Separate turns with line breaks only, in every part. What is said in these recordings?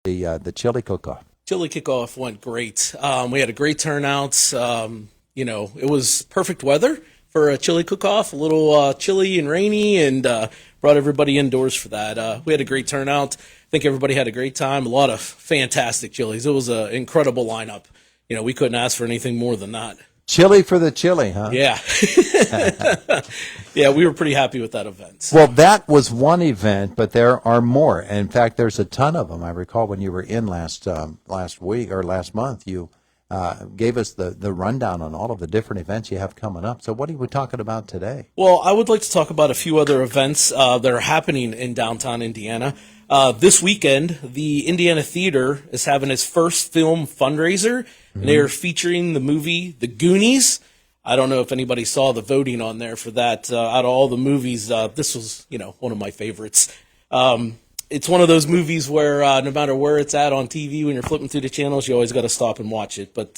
the chili cook-off?
Chili kickoff went great. We had a great turnout. It was perfect weather for a chili cook-off, a little chilly and rainy, and brought everybody indoors for that. We had a great turnout. I think everybody had a great time. A lot of fantastic chilies. It was an incredible lineup. We couldn't ask for anything more than that.
Chili for the chili, huh?
Yeah. Yeah, we were pretty happy with that event. So.
Well, that was one event, but there are more. And in fact, there's a ton of them. I recall when you were in last week or last month, you gave us the rundown on all of the different events you have coming up. So what are we talking about today?
Well, I would like to talk about a few other events that are happening in downtown Indiana. This weekend, the Indiana Theater is having its first film fundraiser, and they are featuring the movie The Goonies. I don't know if anybody saw the voting on there for that. Out of all the movies, this was, one of my favorites. It's one of those movies where no matter where it's at on TV, when you're flipping through the channels, you always got to stop and watch it. But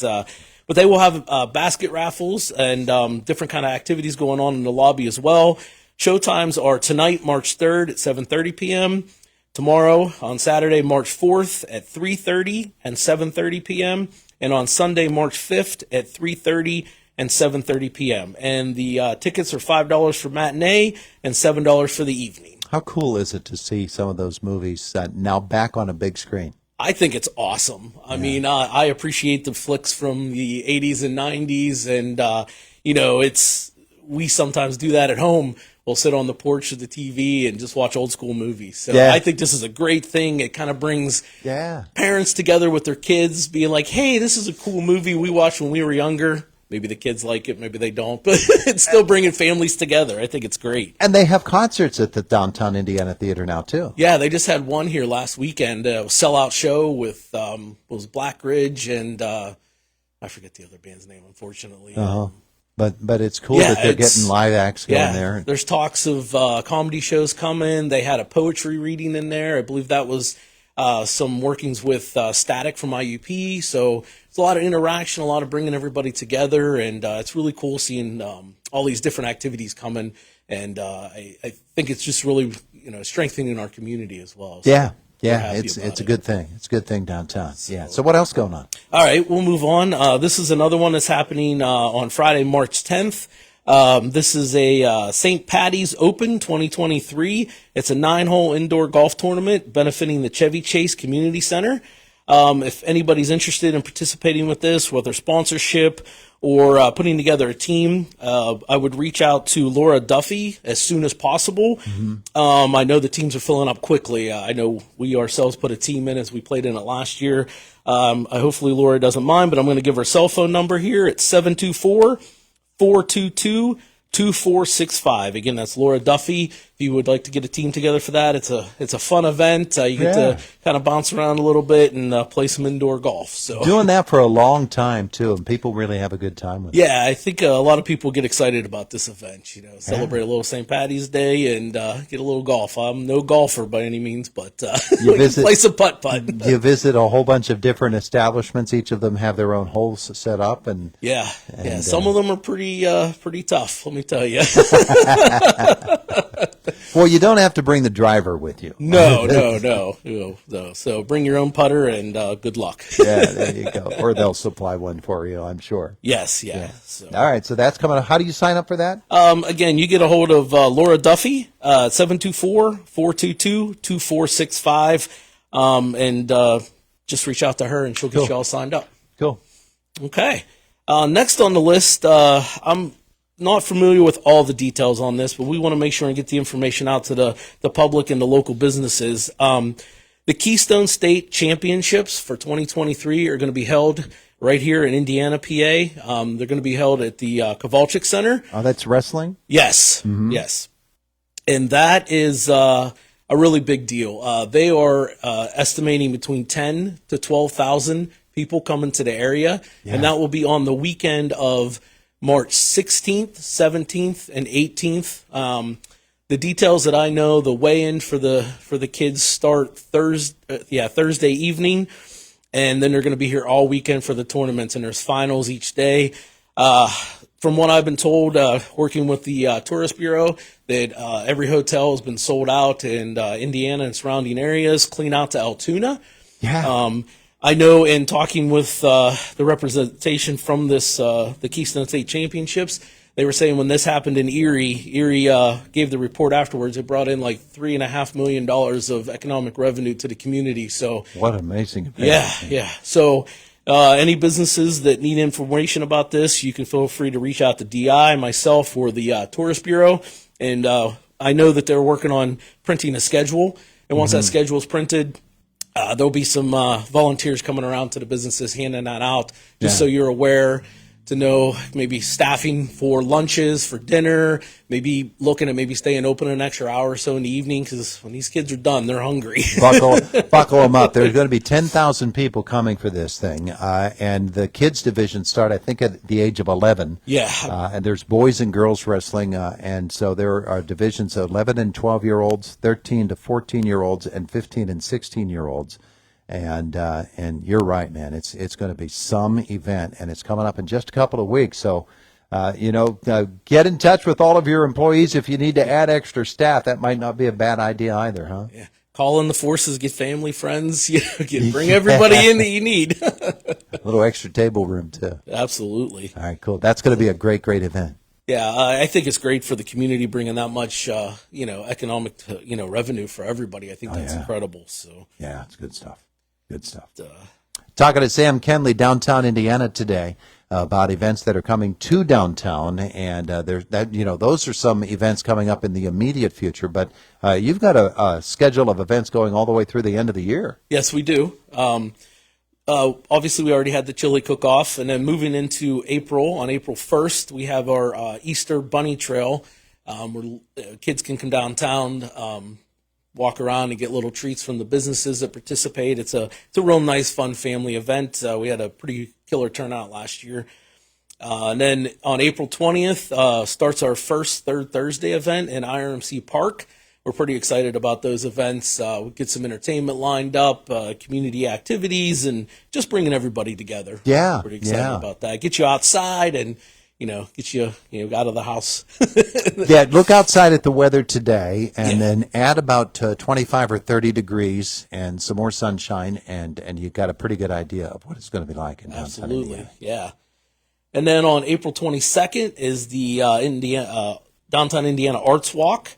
they will have basket raffles and different kind of activities going on in the lobby as well. Showtimes are tonight, March 3rd at 7:30 p.m., tomorrow on Saturday, March 4th at 3:30 and 7:30 p.m., and on Sunday, March 5th at 3:30 and 7:30 p.m. And the tickets are $5 for matinee and $7 for the evening.
How cool is it to see some of those movies now back on a big screen?
I think it's awesome. I mean, I appreciate the flicks from the 80s and 90s, and, we sometimes do that at home. We'll sit on the porch of the TV and just watch old school movies. So I think this is a great thing. It kind of brings parents together with their kids, being like, hey, this is a cool movie we watched when we were younger. Maybe the kids like it, maybe they don't, but it's still bringing families together. I think it's great.
And they have concerts at the Downtown Indiana Theater now, too.
Yeah, they just had one here last weekend, a sellout show with was Black Ridge and I forget the other band's name, unfortunately.
But it's cool that they're getting live acts going there.
There's talks of comedy shows coming. They had a poetry reading in there. I believe that was some workings with Static from IUP. So it's a lot of interaction, a lot of bringing everybody together, and it's really cool seeing all these different activities coming. And I think it's just really strengthening our community as well. So
it's a good thing. It's a good thing downtown. So what else going on?
All right, we'll move on. This is another one that's happening on Friday, March 10th. This is a St. Patty's Open 2023. It's a 9-hole indoor golf tournament benefiting the Chevy Chase Community Center. If anybody's interested in participating with this, whether sponsorship or putting together a team, I would reach out to Laura Duffy as soon as possible. I know the teams are filling up quickly. I know we ourselves put a team in as we played in it last year. Hopefully Laura doesn't mind, but I'm going to give her cell phone number here. It's 724-422-2465. Again, that's Laura Duffy. If you would like to get a team together for that, it's a fun event. You get to kind of bounce around a little bit and play some indoor golf. So
doing that for a long time too, and people really have a good time with it.
Yeah, I think a lot of people get excited about this event. Celebrate a little St. Patty's Day and get a little golf. I'm no golfer by any means, but we can play some putt-putt.
You visit a whole bunch of different establishments. Each of them have their own holes set up, and
some of them are pretty tough. Let me tell you.
Well, you don't have to bring the driver with you.
No. So bring your own putter and good luck.
There you go. Or they'll supply one for you, I'm sure.
Yes. So.
All right, so that's coming up. How do you sign up for that?
Again, you get a hold of Laura Duffy, 724-422-2465, and just reach out to her, and she'll get you all signed up.
Cool.
Okay. Next on the list, I'm not familiar with all the details on this, but we want to make sure and get the information out to the public and the local businesses. The Keystone State Championships for 2023 are going to be held right here in Indiana, PA. They're going to be held at the Kowalczyk Center.
Oh, that's wrestling?
Yes, yes. And that is a really big deal. They are estimating between 10 to 12,000 people coming to the area, and that will be on the weekend of March 16th, 17th, and 18th. The details that I know, the weigh-in for the kids start Thursday evening, and then they're going to be here all weekend for the tournaments, and there's finals each day. From what I've been told, working with the Tourist Bureau, that every hotel has been sold out in Indiana and surrounding areas, clean out to Altoona.
Yeah.
I know in talking with the representation from this the Keystone State Championships, they were saying when this happened in Erie gave the report afterwards. It brought in like $3.5 million of economic revenue to the community. So
What an amazing event.
yeah. So any businesses that need information about this, you can feel free to reach out to DI, myself, or the Tourist Bureau. And I know that they're working on printing a schedule. And once that schedule is printed, there'll be some volunteers coming around to the businesses handing that out, just so you're aware, to know maybe staffing for lunches, for dinner, maybe looking at maybe staying open an extra hour or so in the evening, because when these kids are done, they're hungry.
Buckle them up. There's going to be 10,000 people coming for this thing, and the kids division start, I think, at the age of 11.
Yeah.
And there's boys and girls wrestling, and so there are divisions of 11 and 12-year-olds, 13 to 14-year-olds, and 15 and 16-year-olds. And you're right, man. It's going to be some event, and it's coming up in just a couple of weeks. So, get in touch with all of your employees if you need to add extra staff. That might not be a bad idea either, huh?
Yeah. Call in the forces, get family, friends, bring everybody in that you need.
A little extra table room too.
Absolutely.
All right, cool. That's going to be a great event.
Yeah, I think it's great for the community bringing that much, economic, revenue for everybody. I think that's incredible. So
yeah, it's good stuff. Good stuff. Talking to Sam Kenley, downtown Indiana today, about events that are coming to downtown, and those are some events coming up in the immediate future. But you've got a schedule of events going all the way through the end of the year.
Yes, we do. Obviously, we already had the chili cook-off, and then moving into April, on April 1st, we have our Easter Bunny Trail, where kids can come downtown, walk around and get little treats from the businesses that participate. It's a real nice, fun family event. We had a pretty killer turnout last year. And then on April 20th starts our first Third Thursday event in IRMC Park. We're pretty excited about those events. We get some entertainment lined up, community activities, and just bringing everybody together.
Yeah,
pretty excited about that. Get you outside and get you out of the house.
Yeah, look outside at the weather today, and then add about 25 or 30 degrees and some more sunshine, and you've got a pretty good idea of what it's going to be like in downtown Indiana.
Yeah. And then on April 22nd is the Downtown Indiana Arts Walk.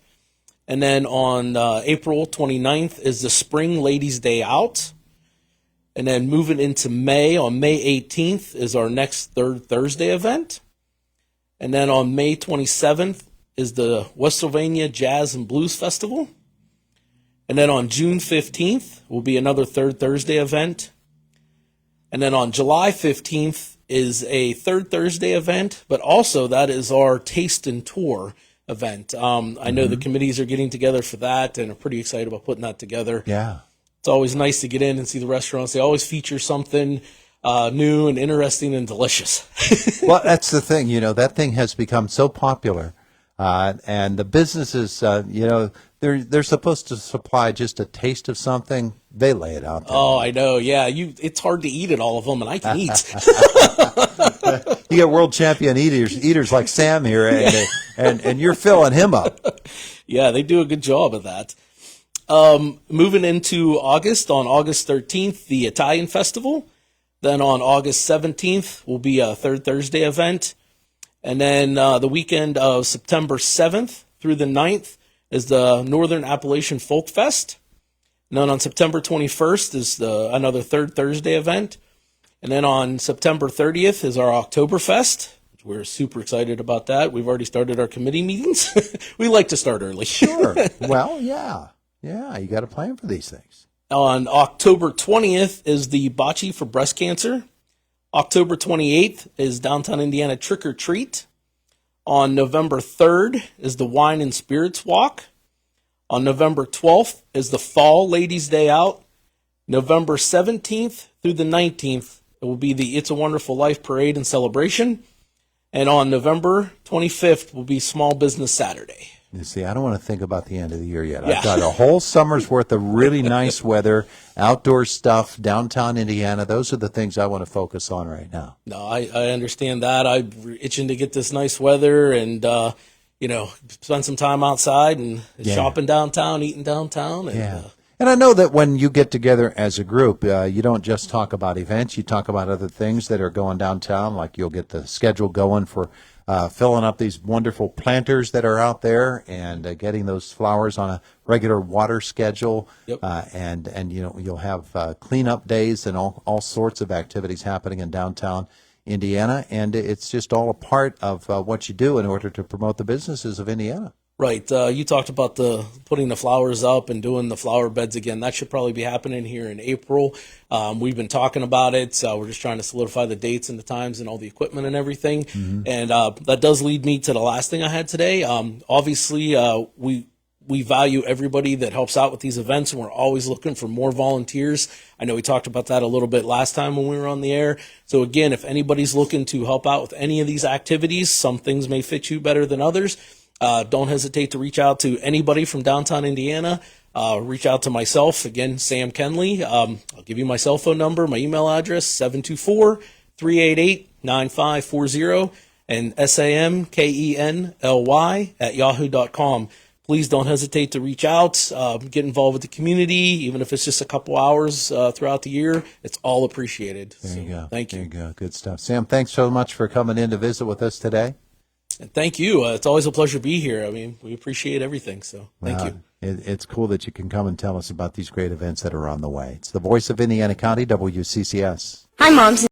And then on April 29th is the Spring Ladies' Day Out. And then moving into May, on May 18th is our next Third Thursday event. And then on May 27th is the West Sylvania Jazz and Blues Festival. And then on June 15th will be another Third Thursday event. And then on July 15th is a Third Thursday event, but also that is our Taste and Tour event. I know the committees are getting together for that and are pretty excited about putting that together.
Yeah.
It's always nice to get in and see the restaurants. They always feature something new and interesting and delicious.
Well, that's the thing. That thing has become so popular, and the businesses, they're supposed to supply just a taste of something. They lay it out there.
Oh, I know. Yeah, it's hard to eat at all of them, and I can eat.
You get world champion eaters like Sam here, and you're filling him up.
Yeah, they do a good job of that. Moving into August, on August 13th, the Italian Festival. Then on August 17th will be a Third Thursday event. And then the weekend of September 7th through the 9th is the Northern Appalachian Folk Fest. And then on September 21st is another Third Thursday event. And then on September 30th is our Oktoberfest. We're super excited about that. We've already started our committee meetings. We like to start early.
Sure. Well, yeah. Yeah, you got to plan for these things.
On October 20th is the Bocce for Breast Cancer. October 28th is Downtown Indiana Trick or Treat. On November 3rd is the Wine and Spirits Walk. On November 12th is the Fall Ladies' Day Out. November 17th through the 19th, it will be the It's a Wonderful Life Parade and Celebration. And on November 25th will be Small Business Saturday.
You see, I don't want to think about the end of the year yet. I've got a whole summer's worth of really nice weather, outdoor stuff, downtown Indiana. Those are the things I want to focus on right now.
No, I understand that. I'm itching to get this nice weather and, spend some time outside and shopping downtown, eating downtown. And,
And I know that when you get together as a group, you don't just talk about events, you talk about other things that are going downtown, like you'll get the schedule going for filling up these wonderful planters that are out there and getting those flowers on a regular water schedule.
Yep.
And you know, you'll have cleanup days and all sorts of activities happening in downtown Indiana. And it's just all a part of what you do in order to promote the businesses of Indiana.
Right. You talked about putting the flowers up and doing the flower beds again. That should probably be happening here in April. We've been talking about it. We're just trying to solidify the dates and the times and all the equipment and everything. Mm-hmm. And that does lead me to the last thing I had today. Obviously, we value everybody that helps out with these events, and we're always looking for more volunteers. I know we talked about that a little bit last time when we were on the air. So again, if anybody's looking to help out with any of these activities, some things may fit you better than others. Don't hesitate to reach out to anybody from downtown Indiana. Reach out to myself, again, Sam Kenley. I'll give you my cell phone number, my email address, 724-388-9540, and samkenly@yahoo.com. Please don't hesitate to reach out, get involved with the community, even if it's just a couple hours throughout the year. It's all appreciated.
There you go.
Thank you.
There you go. Good stuff. Sam, thanks so much for coming in to visit with us today.
And thank you. It's always a pleasure to be here. I mean, we appreciate everything, so thank you.
It's cool that you can come and tell us about these great events that are on the way. It's the voice of Indiana County, WCCS.
Hi, Moms.